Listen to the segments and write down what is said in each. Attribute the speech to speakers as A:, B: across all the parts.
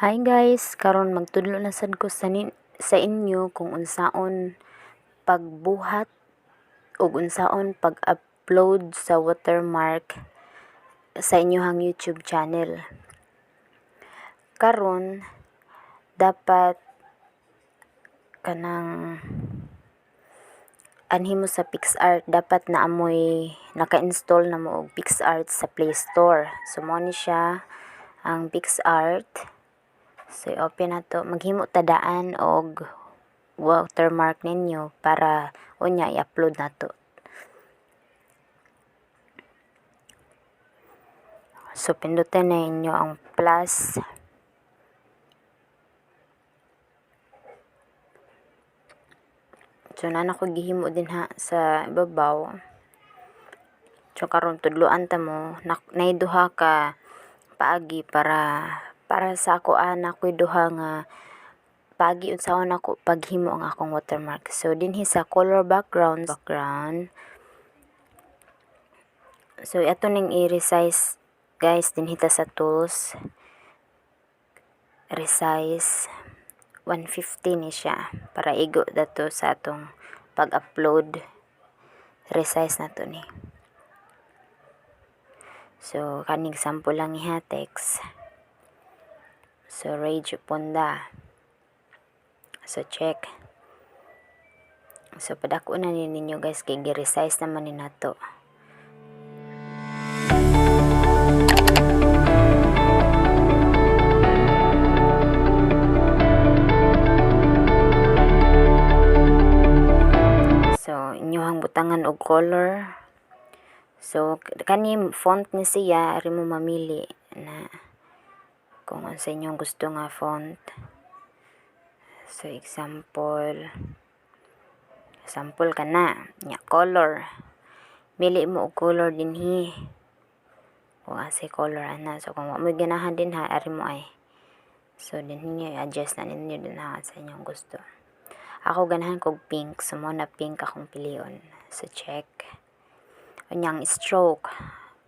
A: Hi guys, karon magtudlo na sad ko sa inyo kung unsaon pagbuhat ug unsaon pag-upload sa watermark sa inyohang YouTube channel. Karon dapat kanang anhi mo sa PixArt, dapat naamoy naka-install na mo og PixArt sa Play Store. So mo ni siya ang PixArt. So i-open na to, maghimo tadaan og watermark ninyo para unya i-upload na to. So pindutin na inyo ang plus. So na ko gihimo din ha sa ibabaw. So karon tudloan ta mo nay duha ka paagi para sa ako anak ko duha nga paagi unsaon ako paghimo ang akong watermark. So dinhi sa color background. So ato ning i-resize guys dinhi ta sa tools. Resize 150 ni siya para igo dato sa atong pag-upload. Resize na to ni. So kaning sample lang iha text. So rage ponda. So check. So padako na ninyo guys kay gi-resize naman ni nato. So inyohang butangan og color. So kani font ni siya ari mo mamili na kung ano sa inyong gusto nga font. So example ka na nya color, mili mo og color dinhi kung asa color ana. So kung mo ganahan din ha ari mo ay, so dinhi niyo i-adjust na ninyo din ha sa inyong gusto. Ako ganahan kog pink, so mo na pink akong pilion. So check. Unyang stroke,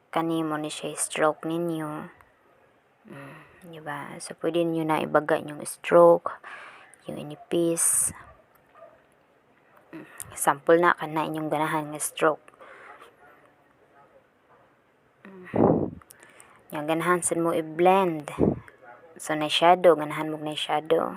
A: kani mo ni siya stroke ninyo. Diba? So pwede niyo na ibaga yung stroke, yung inipis. Sample na kana inyong ganahan nga stroke. Yung ganahan sad mo i-blend. So na shadow, ganahan mo na shadow.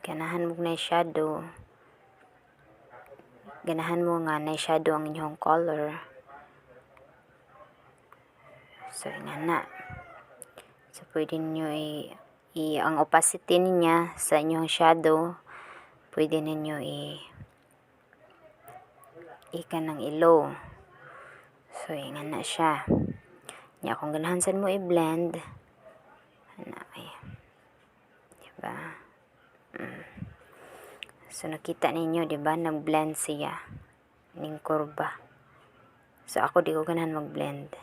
A: Ganahan mo na shadow. Ganahan mo nga na shadow ang inyong color. So nga na. So pwede niyo ang opacity niya sa inyong shadow, pwede ninyo kanang i-low. So nga na siya. Nya kung ganahan sad mo i-blend, ana ay. Diba? So nakita ninyo, diba, nag-blend siya ning kurba. So ako di ko ganahan mag-blend.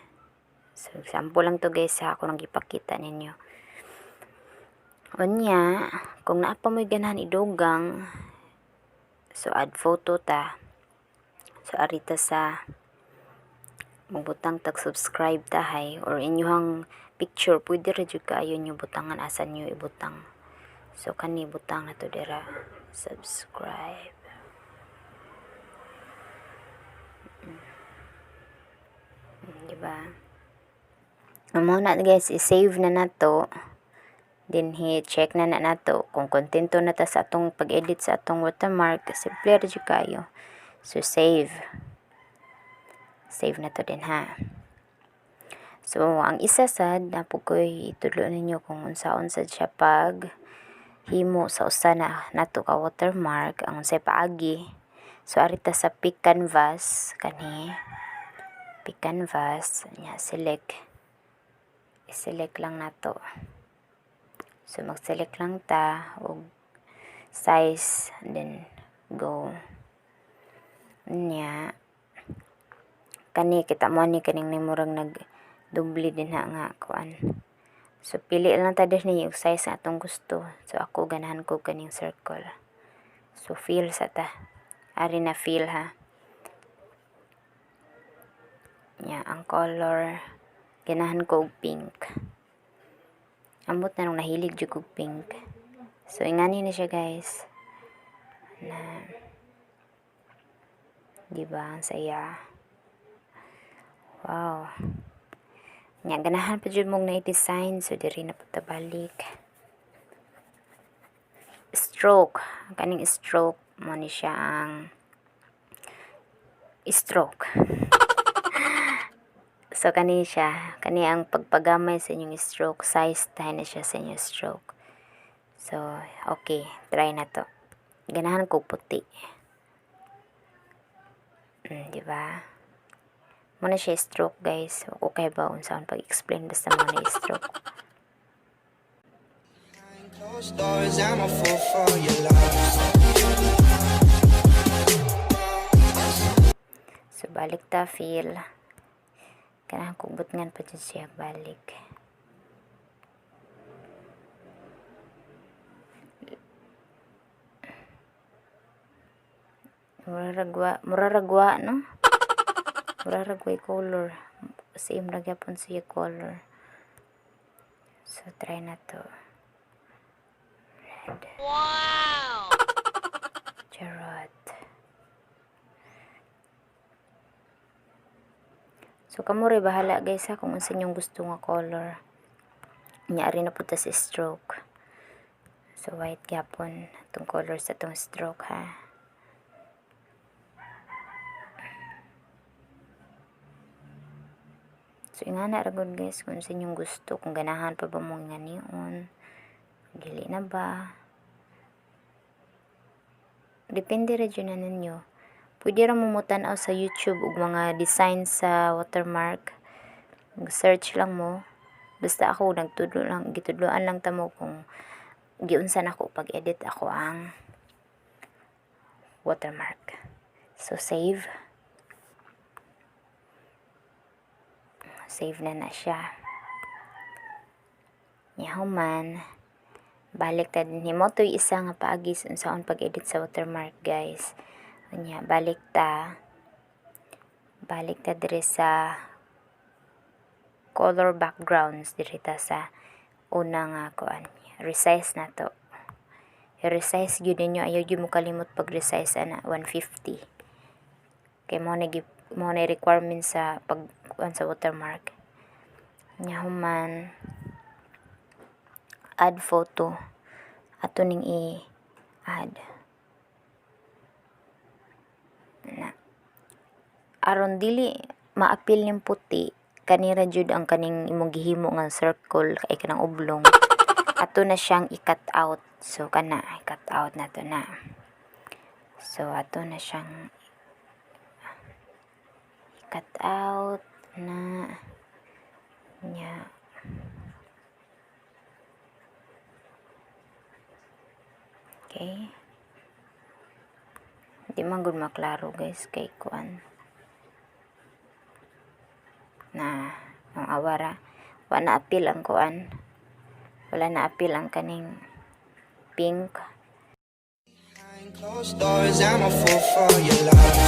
A: So example lang to guys ha, ako nang ipakita ninyo. Unya, kung naa pa mo'y ganahan idugang, so add photo ta. So arita sa magbutang tag subscribe tahay or inyong picture pwede ra jud kaayo nyo butangan asa nyo ibutang. So kani butang na to dira subscribe. Diba? Amo na guys, i-save na nato. Then check na nato kung kontento na ta sa atong pag-edit sa atong watermark. Simple ra jud kayo. So save na to din ha. So ang isa sad na po ko'y itudlo ninyo kung unsaon sad siya pag himo sa usa na nato ka watermark ang unsay paagi. So arita sa pick canvas kani. Pick canvas nya select lang nato. So mag-select lang ta og size and then go. Nya kani kita mo ni kaning murag nag-double din ha nga kuan. So pili lang ta dinhi og size nga atong gusto. So ako ganahan ko kaning circle. So fill sa ta. Ari na fill ha. Nya ang color ganahan ko og pink. Ambot na nung nahilig jud og pink. So ingani na siya guys. Na di ba ang saya. Wow. Nya ganahan pa jud mong na-design so diri na pud balik. Stroke, kaning stroke mo ni siya ang stroke. So kani siya, kani ang pagpagamay sa inyong stroke size tayo na siya sa inyong stroke. So okay, try na to. Ganahan ko puti. Di ba? Muna siya stroke guys. Okay ba unsaon pag-explain basta mo na stroke. So balik ta feel. Kailangan kugbutngan pa dyan siya balik. Muraragwa no? Muraragwa color. Same ra gyapon siya color. So try na to. Red. Wow! Charot. So kamo rin bahala guys ha kung unsa inyong gusto nga color. Nyari na po ta si stroke. So white gyapon itong color sa itong stroke ha. So ingana ra gud guys kung unsa inyong gusto, kung ganahan pa ba mo nga neon. Dili na ba? Depende ra dyan na ninyo. Pwede ra mo mutan-aw sa YouTube og mga design sa watermark. Search lang mo. Basta ako gitudloan lang tamo kung giunsan ako pag-edit ako ang watermark. So save. Save na siya. Yahuman. Balik ta din himo to isa nga paagis unsaon pag-edit sa watermark guys. Nya balik ta diri sa color backgrounds diri ta sa una nga kuan. Resize na to. I-resize gyud ninyo, ayaw gyud mo kalimot pag-resize ana 150. Kay mo na requirement sa pagkuan sa watermark. Nya human add photo ato ning i-add na aron dili maapil ning puti kanira jud ang kaning imong gihimo nga circle kay kanang oblong ato na siyang i-cut out. So kana i-cut out na to na. So ato na siyang cut out na nya. Okay. Di man gud maklaro guys kay kuan. Na ang awara wala na apil ang kuan. Wala na apil ang kaning pink. Closed doors, I'm a fool for your love.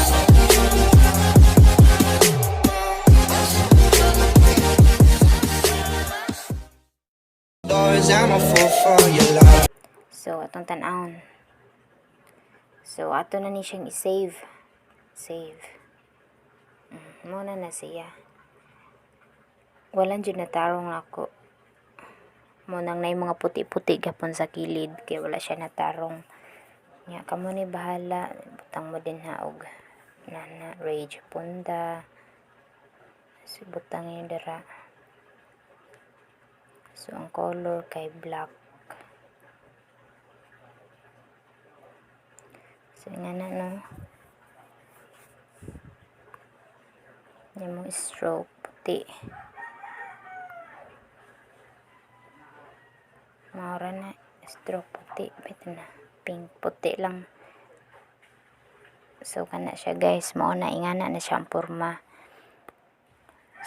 A: So atong tan-awon. So ato na ni siyang i-save. Save. Muna na siya. Walang jud natarong ako. Munang na yung mga puti-puti gapon sa kilid kay wala siya natarong. Nya kamo ni bahala, butang mo din haog na rage punda. Si butang yun dira. So ang color kay black. So nga na no. Yung stroke puti. Maura na stroke puti, bito na pink puti lang. So kana siya guys, mao na ingana na siyang porma.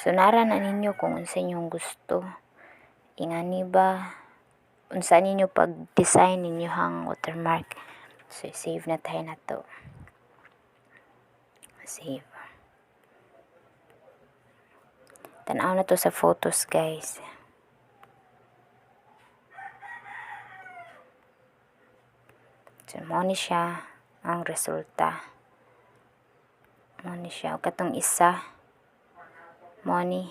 A: So nara na ninyo kung unsa inyong gusto. Ingani ba unsa ninyo pag-design ninyo hang watermark. So save na tayo na to. Save. Tanaw na to sa photos, guys. So, mo ni siya ang resulta. Mo ni siya. O katong isa, mo ni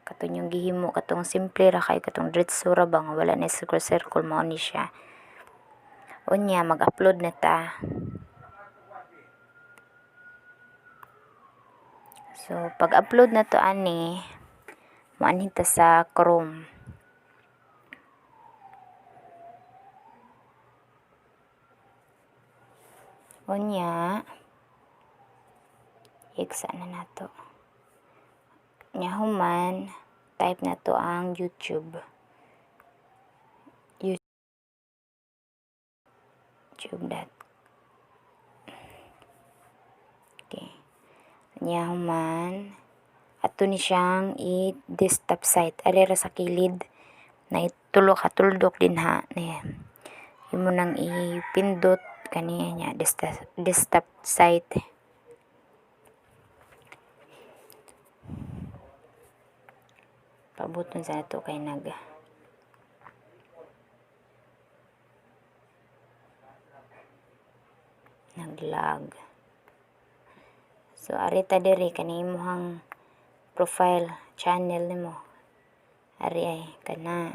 A: katong yung gihimo, katong simple ra kay katong diretso ra bang wala na circle mo ni siya. Unya mag-upload na ta. So pag-upload na to ani, maanhin ta sa Chrome. Unya iksa na nato. Nya human type na to ang YouTube. YouTube. Okay. Nya human ato ni siyang i-desktop site. Alira sa kilid na itulo ka tuldok din ha. Imo nang ipindot kaniya nya desktop site. Pabuton sa ato kay naglag. So ari ta diri kani imong profile channel nimo. Ari ay kana.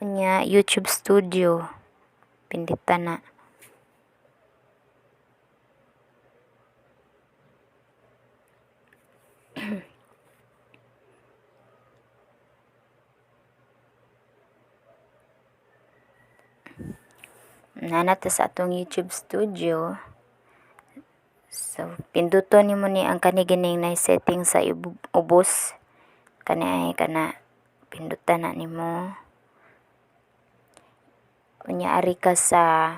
A: Unya YouTube Studio. Pinditan na. Nanata sa atong YouTube Studio. So pinduton nimo ni ang kanigining na setting sa ubos. Kani ay kana pindutan na nimo. Unya ari ka sa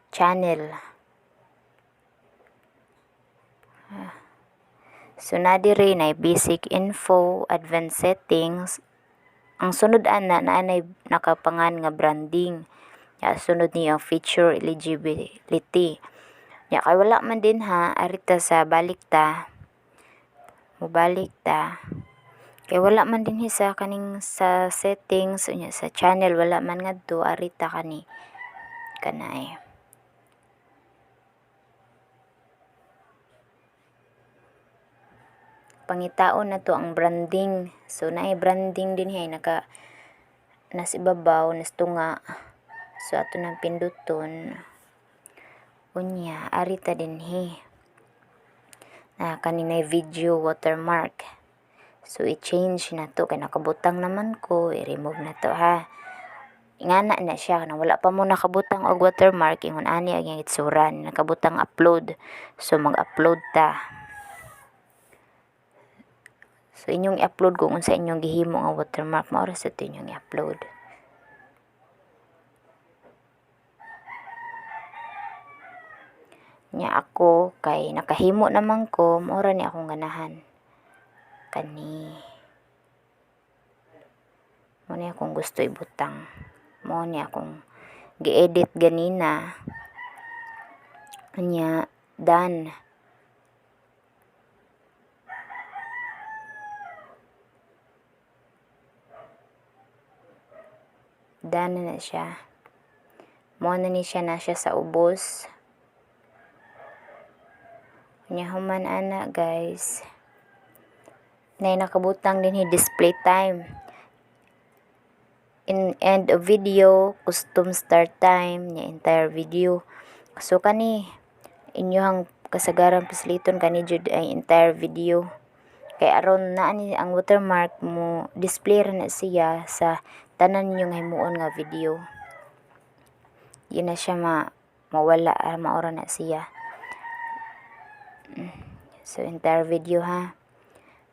A: channel. So na diri na basic info, advanced settings. Ang sunod ana naanay nakapangan nga branding. Ya sunod niya ang feature eligibility. Ya kay wala man din ha, arita sa balik ta. Mubalik ta. Kay wala man din sa kaning sa settings unya sa channel wala man ngadto arita kani kanay. Pangitaon na to ang branding. So naay branding din hay nas ibabaw nas tunga. So ato nang pinduton. Unya arita din kaninay video watermark. So i-change na to kay nakabutang naman ko, i-remove na to ha. Ingana na siya na wala pa mo nakabutang og watermark ingon ani ang itsura nakabutang upload. So mag-upload ta. So inyong i-upload kung unsa inyong gihimo nga watermark mao ra sa inyong i-upload. Nya ako kay nakahimo naman ko mao ra ni akong ganahan. Kani mo ni akong gusto ibutang. Mo ni akong gi-edit ganina. Nya done. Done na siya. Mo na ni siya sa ubos. Nya human ana guys. Nay nakabutang din display time. In end of video, custom start time, nya entire video. So kani inyohang kasagaran pasliton kani jud ay entire video. Kay aron na ani ang watermark mo display ra na siya sa tanan ninyong himuon nga video. Di na siya mawala maora na siya. So entire video ha.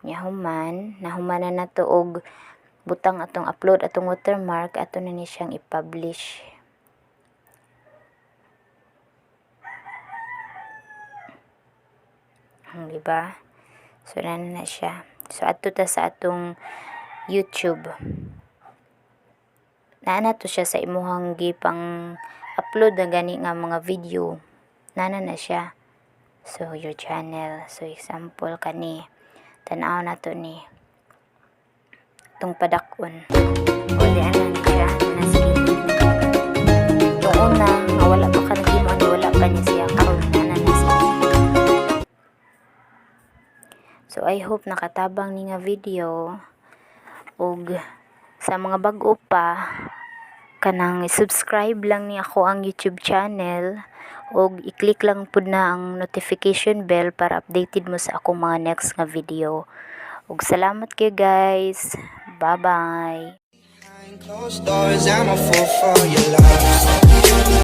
A: Nya human na to og butang atong upload atong watermark ato na ni siyang i-publish. Diba? So na siya. So ato ta sa atong YouTube. Naana to siya sa imuhang gipang upload na gani nga mga video. Nana na siya. So your channel. So example kani Tanaw na to ni itong padakon. O di ano siya na skinny. Yung una nga wala pa ka nagimo ni wala pa ni siya karon ana na siya. So I hope nakatabang ni nga video, ug sa mga bag-o pa kanang subscribe lang ni ako ang YouTube channel, ug i-click lang pud na ang notification bell para updated mo sa akong mga next nga video. Ug salamat kayo guys. Bye bye.
B: Behind closed doors, I'm a fool for your love.